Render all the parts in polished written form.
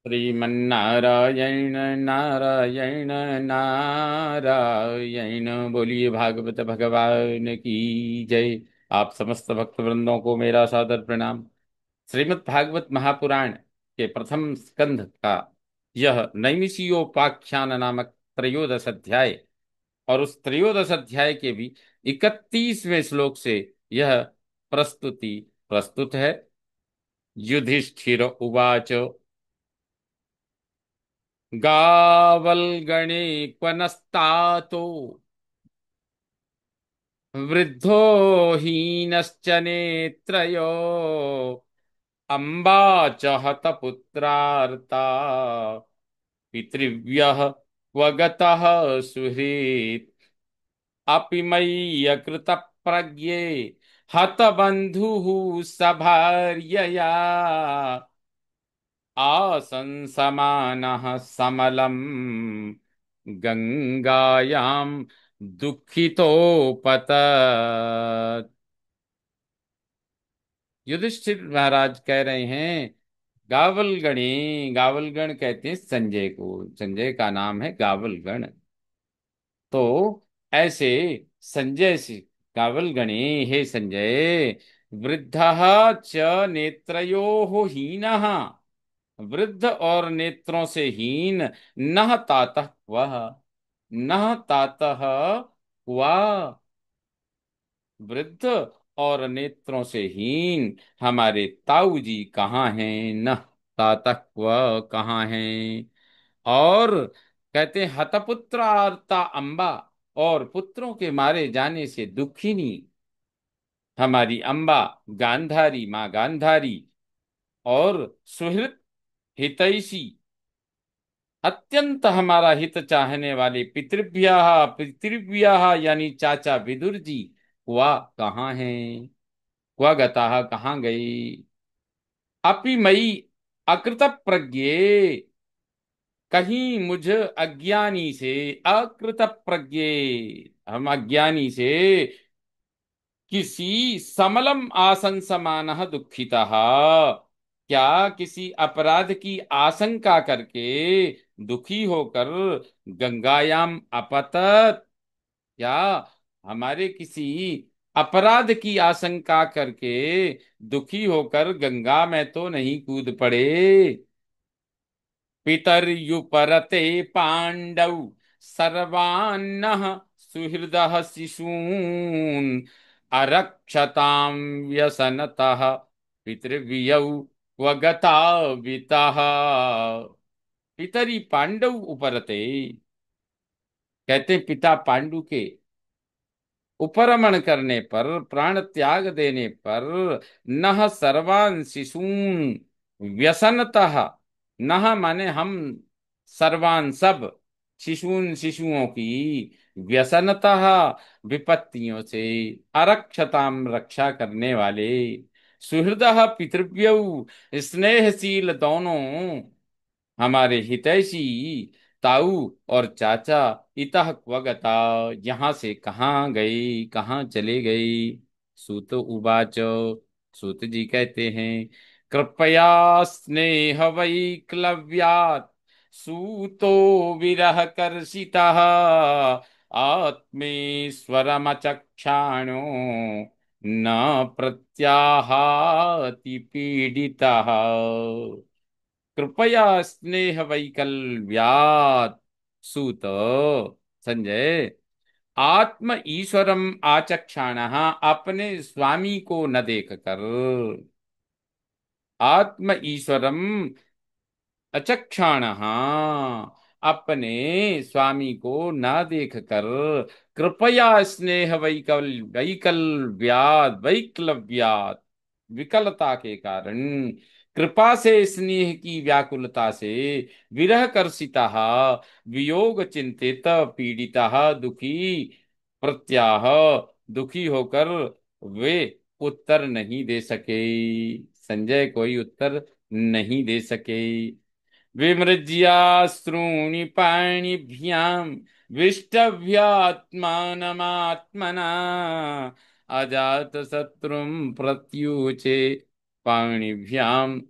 श्रीमन्नारायण नारायण नारायण। बोलिए भागवत भगवान की जय। आप समस्त भक्त वृंदों को मेरा सादर प्रणाम। श्रीमद् भागवत महापुराण के प्रथम स्कंध का यह नैमिषीयोपाख्यान नामक त्रयोदश अध्याय और उस त्रयोदश अध्याय के भी 31वें श्लोक से यह प्रस्तुति प्रस्तुत है। युधिष्ठिर उवाच गावल्गणे क्वनस्तातो वृद्धो हीनश्च नेत्रयो अम्बा च हतपुत्रार्ता पितृव्यः क्व गतः सुहृत् अपि मय्यकृत प्रज्ञे हतबन्धुः सभार्यया आसंसमानः समलम् गंगायां दुखितोपतत्। युधिष्ठिर महाराज कह रहे हैं, गावलगणी, गावलगण कहते हैं संजय को। संजय का नाम है गावलगण। तो ऐसे संजय से गावलगणे, हे संजय, वृद्धः च नेत्रयोः हीनः, वृद्ध और नेत्रों से हीन, नह तातः वह, नह तातः वह, वृद्ध और नेत्रों से हीन हमारे ताऊ जी कहाँ हैं, न तातक वह कहाँ हैं। और कहते हैं हतपुत्र आर्ता अम्बा, और पुत्रों के मारे जाने से दुखिनी हमारी अम्बा, गांधारी, माँ गांधारी, और सुहृद हितैषी, अत्यंत हमारा हित चाहने वाले पितृभ्यः, पितृभ्यः यानी चाचा विदुर जी, वह कहाँ हैं, वह गताः कहाँ गई। अपि मई अकृत प्रज्ञे, कहीं मुझ अज्ञानी से, अकृत प्रज्ञे हम अज्ञानी से, किसी समलम आसंसमानः दुखितः, क्या किसी अपराध की आशंका करके दुखी होकर गंगायाम अपतत, क्या हमारे किसी अपराध की आशंका करके दुखी होकर गंगा में तो नहीं कूद पड़े। पितर्युपरते पांडौ सर्वान्नः सुहृदः शिशून् अरक्षतां व्यसनतः पितृव्यौ क्वगतावितः। पितरी पांडव उपरते, कहते हैं पिता पांडु के उपरमण करने पर, प्राण त्याग देने पर, नह सर्वान शिशून व्यसनतः, नह माने हम, सर्वान सब, शिशून शिशुओं की, व्यसनतः विपत्तियों से, अरक्षताम रक्षा करने वाले, सुहृदः पितृव्यौ स्नेहशील दोनों हमारे हितैषी ताऊ और चाचा, इतः क्वगता यहाँ से कहाँ गई, कहाँ चले गई। सूत उवाच, सूत जी कहते हैं, कृपया स्नेह वैक्लव्यात् सूतो विरह कर्षितः आत्मेश्वरमचक्षाणो न प्रत्याहाति पीडितः। कृपया स्नेह वैकल्व्यात्, सूत, संजय, आत्म ईश्वरम आचक्षाण, अपने स्वामी को न देखकर, आत्म ईश्वरम अचक्षाण, अपने स्वामी को न देखकर, कृपया स्नेह वैकल्व्याद, वैक्लव्याद विकलता के कारण, कृपा से स्नेह की व्याकुलता से, विरह कर्षिता, वियोग चिंतित, पीड़िता दुखी, प्रत्याह दुखी होकर वे उत्तर नहीं दे सके, संजय कोई उत्तर नहीं दे सके। विमृज्याश्रूणि पाणिभ्यां विष्टभ्यात्मानमात्मना अजातशत्रुं प्रत्युचे पाणिभ्यां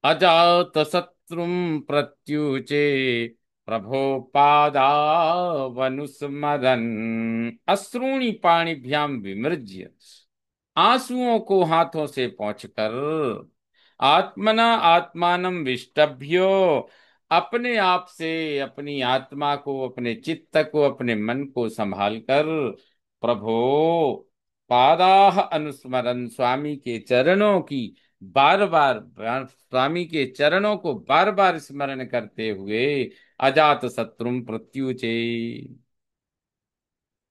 अजात शत्रुं प्रत्युचे प्रभो पादावनुस्मरन् अश्रूणि पाणिभ्याम विमृज्य, आंसुओं को हाथों से पोंछकर, आत्मना आत्मानं विष्टभ्यो, अपने आप से अपनी आत्मा को, अपने चित्त को, अपने मन को संभाल कर, प्रभो पादाह अनुस्मरण, स्वामी के चरणों की बार बार, स्वामी के चरणों को बार बार स्मरण करते हुए, अजात शत्रुम प्रत्युचे,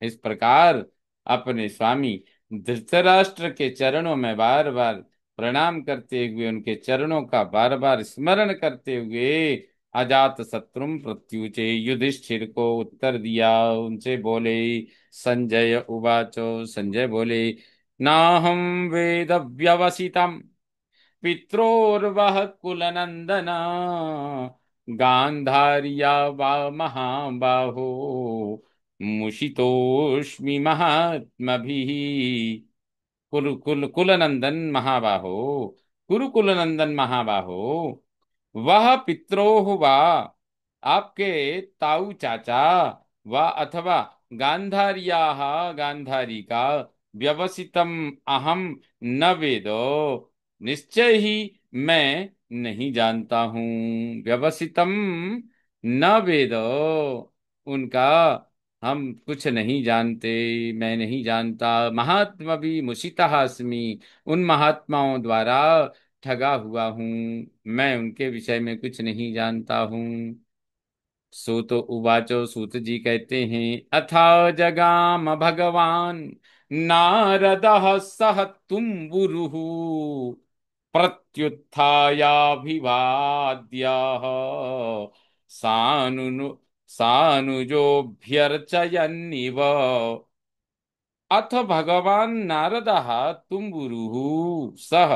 इस प्रकार अपने स्वामी धृतराष्ट्र के चरणों में बार बार प्रणाम करते हुए, उनके चरणों का बार बार स्मरण करते हुए, अजात शत्रुम प्रत्युचे, युधिष्ठिर को उत्तर दिया, उनसे बोले। संजय उवाचो, संजय बोले, नाहं वेद व्यवसितम् पित्रोर्वः कुलनंदन, गांधार्या वा महाबाहो, मुषितोष्मि महात्मभिः। कुलनंदन महाबाहो, कुरुकुलनंदन महाबाहो, वह पित्रोह वा, आपके ताऊ चाचा, वा अथवा गांधार्याः, गांधारी का, व्यवसितम अहम न वेदो, निश्चय ही मैं नहीं जानता हूँ। व्यवसितम न वेदो, उनका हम कुछ नहीं जानते, मैं नहीं जानता। महात्मा भी मुसितः अस्मि, उन महात्माओं द्वारा ठगा हुआ हूँ, मैं उनके विषय में कुछ नहीं जानता हूँ। सूत उवाचो, सूत जी कहते हैं, अथा जगाम भगवान नारदः सह तुम्बुरुः प्रत्युत्थायाभिवाद्यः सानुनु सानुजोऽभ्यर्चयन्निव, अथ भगवान नारदः तुम्बुरुः सह,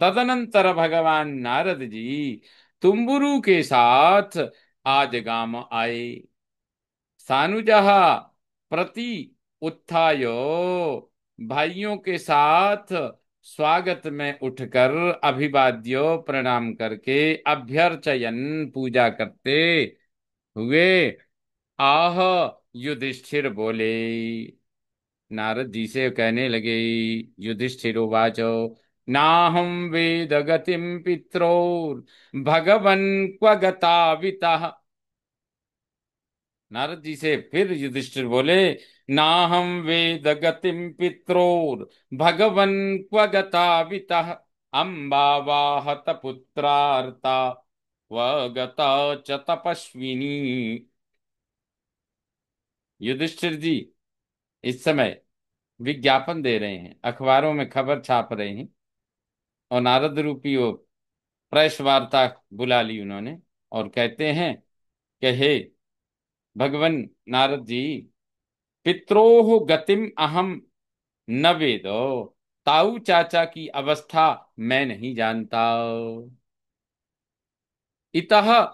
तदनंतर भगवान नारद जी तुम्बुरु के साथ आज गाम आए। सानुजः प्रति उत्थाय, भाइयों के साथ स्वागत में उठकर, अभिवाद्यो प्रणाम करके, अभ्यर्चयन पूजा करते हुए, आह युधिष्ठिर बोले, नारद जी से कहने लगे। युधिष्ठिर उवाचो, नाहं वेद गतिम पित्रोर भगवन् क्व गतावितः। नारद जी से फिर युधिष्ठिर बोले, नाहं वेद गतिम पित्रोर भगवन् क्व गतावितः, अम्बावाहत पुत्रार्ता क्व गता च तपस्विनी। युधिष्ठिर जी इस समय विज्ञापन दे रहे हैं, अखबारों में खबर छाप रहे हैं, और नारद रूपी वो प्रेस वार्ता बुला ली उन्होंने, और कहते हैं कि हे भगवान नारद जी, पित्रोह गतिम अहम न वेदो, ताऊ चाचा की अवस्था मैं नहीं जानता। इतः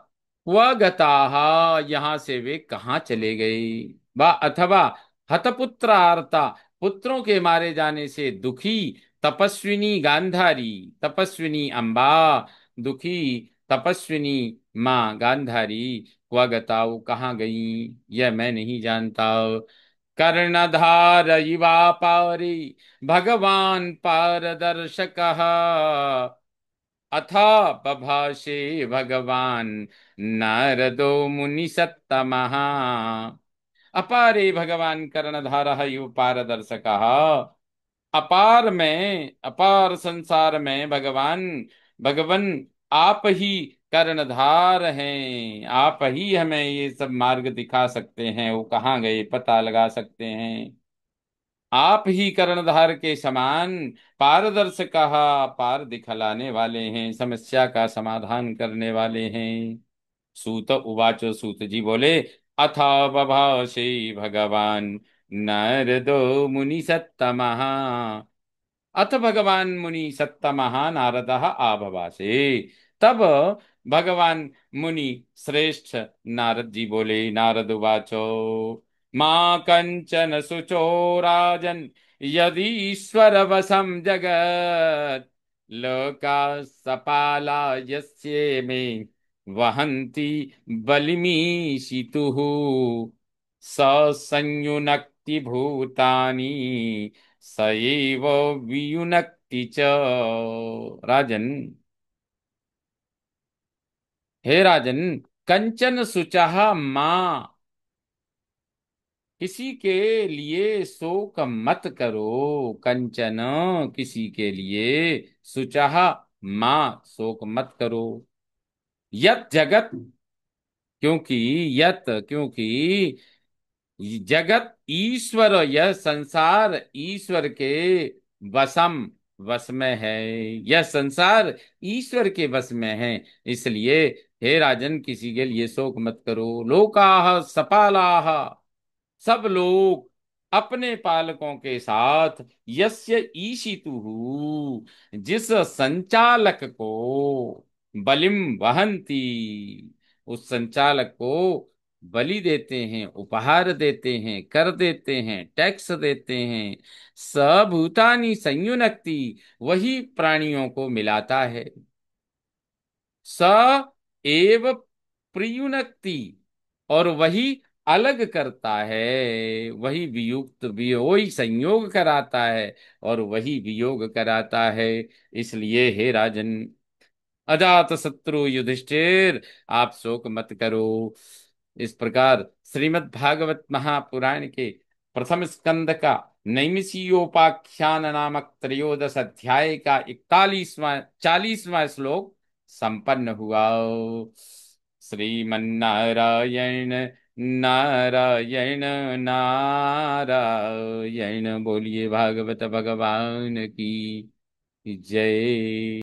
क्व गताः, यहाँ से वे कहाँ चले गए। वा अथवा हतपुत्र आर्ता, पुत्रों के मारे जाने से दुखी, तपस्विनी गांधारी, तपस्विनी अम्बा, दुखी तपस्विनी माँ गांधारी, क्व गताओ कहाँ गई, यह मैं नहीं जानता। कर्णधार इवा पारी भगवान पारदर्शकः, अथा बभाषे भगवान नारदो मुनि सत्तमः। अपारे भगवान कर्णधारः इव पारदर्शकः, अपार में, अपार संसार में भगवान, भगवन आप ही कर्णधार हैं, आप ही हमें ये सब मार्ग दिखा सकते हैं, वो कहाँ गए पता लगा सकते हैं। आप ही कर्णधार के समान पारदर्शक, पार दिखलाने वाले हैं, समस्या का समाधान करने वाले हैं। सूत उवाचो, सूत जी बोले, अथा बभाषे भगवान नारदो मुनि सत्तमः, अथ भगवान मुनि सत्तमः नारदः आभवासे। तब भगवान मुनि श्रेष्ठ नारद जी बोले। नारद उवाचो, मां कंचन शुचो राजन, यदि ईश्वर वशम जगत, लोका सपाला यस्य मे वहन्ति बलिमीशितुः स संयुनक्ति भूतानि स एव वियुनक्ति च। राजन, हे राजन, कंचन सुचः मां, किसी के लिए शोक मत करो। कंचन, किसी के लिए, सुचह, मां, शोक मत करो। यत जगत, क्योंकि, यत, क्योंकि जगत ईश्वर, यह संसार ईश्वर के वशम, वश में है। यह संसार ईश्वर के वश में है। इसलिए हे राजन, किसी के लिए शोक मत करो। लोकाः सपालाः, सब लोग अपने पालकों के साथ, यस्य ईशितुः, जिस संचालक को, बलिम वहंती, उस संचालक को बलि देते हैं, उपहार देते हैं, कर देते हैं, टैक्स देते हैं। सभूतानि संयुनक्ति, वही प्राणियों को मिलाता है। स एव प्रयुनक्ति, और वही अलग करता है। वही वियुक्त, वही संयोग कराता है, और वही वियोग कराता है। इसलिए हे राजन, अजात शत्रु युधिष्ठिर, आप शोक मत करो। इस प्रकार श्रीमद् भागवत महापुराण के प्रथम स्कंद का नैमिषीयोपाख्यान नामक त्रयोदश अध्याय का 41वां 40वां श्लोक संपन्न हुआ। श्रीमन्नारायण नारायण नारायण, बोलिए भागवत भगवान की जय।